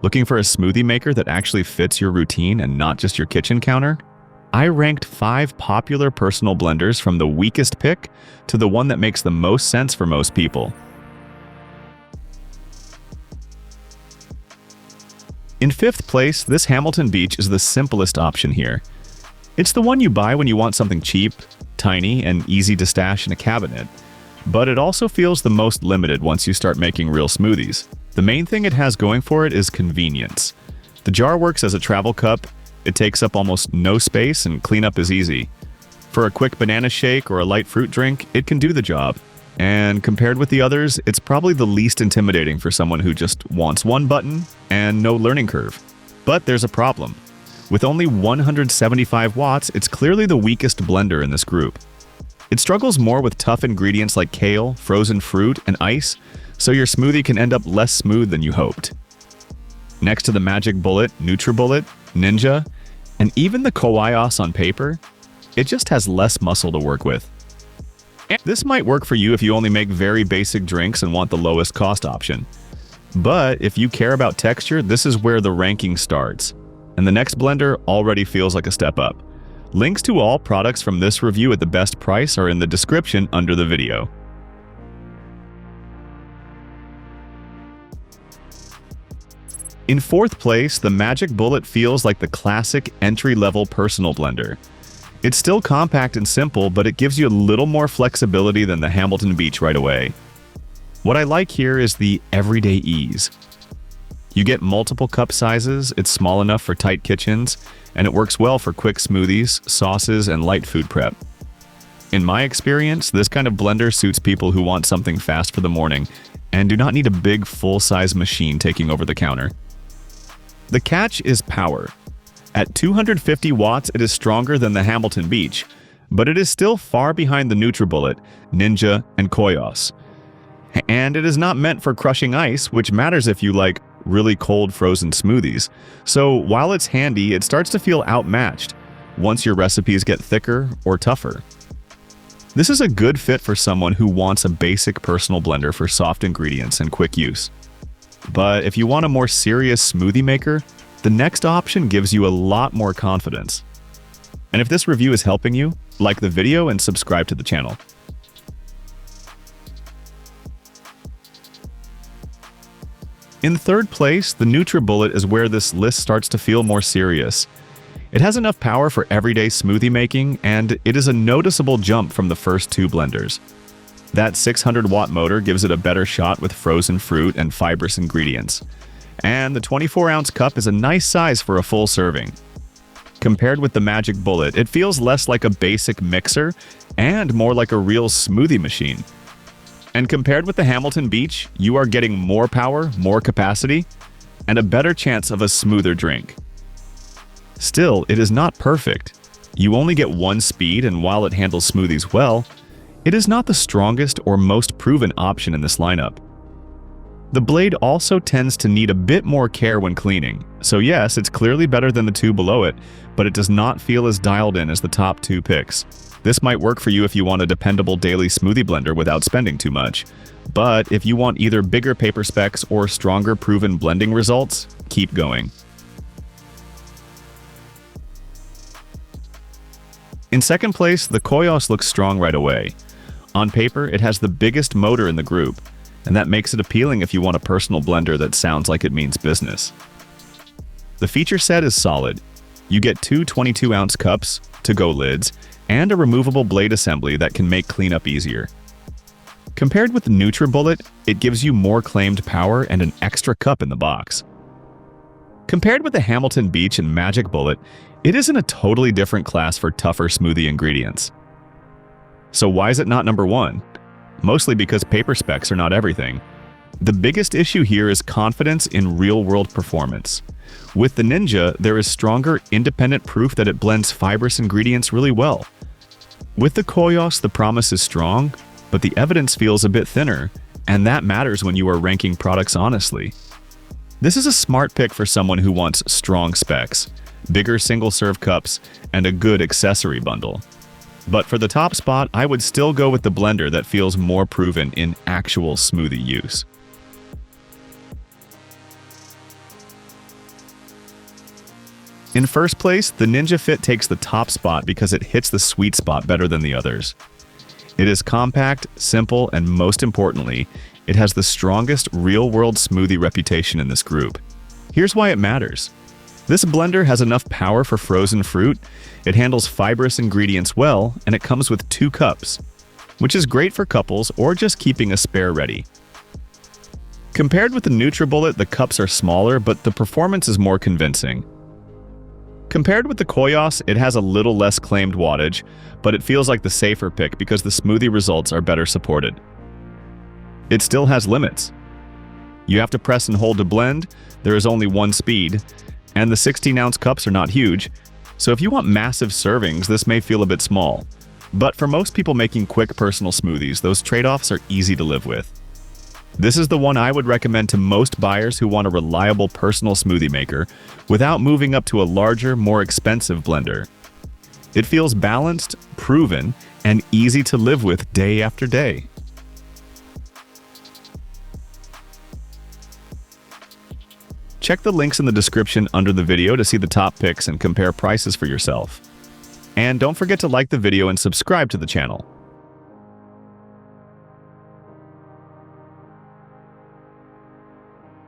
Looking for a smoothie maker that actually fits your routine and not just your kitchen counter? I ranked 5 popular personal blenders from the weakest pick to the one that makes the most sense for most people. In 5th place, this Hamilton Beach is the simplest option here. It's the one you buy when you want something cheap, tiny, and easy to stash in a cabinet. But it also feels the most limited once you start making real smoothies. The main thing it has going for it is convenience. The jar works as a travel cup, it takes up almost no space, and cleanup is easy. For a quick banana shake or a light fruit drink, it can do the job. And compared with the others, it's probably the least intimidating for someone who just wants one button and no learning curve. But there's a problem. With only 175 watts, it's clearly the weakest blender in this group. It struggles more with tough ingredients like kale, frozen fruit, and ice, so your smoothie can end up less smooth than you hoped. Next to the Magic Bullet, NutriBullet, Ninja, and even the KOIOS on paper, it just has less muscle to work with. This might work for you if you only make very basic drinks and want the lowest cost option. But if you care about texture, this is where the ranking starts. And the next blender already feels like a step up. Links to all products from this review at the best price are in the description under the video. In 4th place, the Magic Bullet feels like the classic entry-level personal blender. It's still compact and simple, but it gives you a little more flexibility than the Hamilton Beach right away. What I like here is the everyday ease. You get multiple cup sizes, it's small enough for tight kitchens, and it works well for quick smoothies, sauces, and light food prep. In my experience, this kind of blender suits people who want something fast for the morning and do not need a big full-size machine taking over the counter. The catch is power. At 250 watts, it is stronger than the Hamilton Beach, but it is still far behind the NutriBullet, Ninja, and KOIOS. And it is not meant for crushing ice, which matters if you like really cold frozen smoothies. So while it's handy, it starts to feel outmatched once your recipes get thicker or tougher. This is a good fit for someone who wants a basic personal blender for soft ingredients and quick use. But if you want a more serious smoothie maker, the next option gives you a lot more confidence. And if this review is helping you, like the video and subscribe to the channel. In 3rd place, the NutriBullet is where this list starts to feel more serious. It has enough power for everyday smoothie making, and it is a noticeable jump from the first 2 blenders. That 600-watt motor gives it a better shot with frozen fruit and fibrous ingredients. And the 24-ounce cup is a nice size for a full serving. Compared with the Magic Bullet, it feels less like a basic mixer and more like a real smoothie machine. And compared with the Hamilton Beach, you are getting more power, more capacity, and a better chance of a smoother drink. Still, it is not perfect. You only get one speed, and while it handles smoothies well, it is not the strongest or most proven option in this lineup. The blade also tends to need a bit more care when cleaning, so yes, it's clearly better than the 2 below it, but it does not feel as dialed in as the top 2 picks. This might work for you if you want a dependable daily smoothie blender without spending too much. But if you want either bigger paper specs or stronger proven blending results, keep going. In 2nd place, the KOIOS looks strong right away. On paper, it has the biggest motor in the group, and that makes it appealing if you want a personal blender that sounds like it means business. The feature set is solid. You get 2 22-ounce cups, to-go lids, and a removable blade assembly that can make cleanup easier. Compared with the NutriBullet, it gives you more claimed power and an extra cup in the box. Compared with the Hamilton Beach and Magic Bullet, it is in a totally different class for tougher smoothie ingredients. So why is it not number 1? Mostly because paper specs are not everything. The biggest issue here is confidence in real-world performance. With the Ninja, there is stronger, independent proof that it blends fibrous ingredients really well. With the KOIOS, the promise is strong, but the evidence feels a bit thinner, and that matters when you are ranking products honestly. This is a smart pick for someone who wants strong specs, bigger single-serve cups, and a good accessory bundle. But for the top spot, I would still go with the blender that feels more proven in actual smoothie use. In first place, the Ninja Fit takes the top spot because it hits the sweet spot better than the others. It is compact, simple, and most importantly, it has the strongest real-world smoothie reputation in this group. Here's why it matters. This blender has enough power for frozen fruit, it handles fibrous ingredients well, and it comes with 2 cups, which is great for couples or just keeping a spare ready. Compared with the NutriBullet, the cups are smaller, but the performance is more convincing. Compared with the KOIOS, it has a little less claimed wattage, but it feels like the safer pick because the smoothie results are better supported. It still has limits. You have to press and hold to blend, there is only 1 speed, and the 16-ounce cups are not huge, so if you want massive servings, this may feel a bit small. But for most people making quick personal smoothies, those trade-offs are easy to live with. This is the one I would recommend to most buyers who want a reliable personal smoothie maker without moving up to a larger, more expensive blender. It feels balanced, proven, and easy to live with day after day. Check the links in the description under the video to see the top picks and compare prices for yourself. And don't forget to like the video and subscribe to the channel.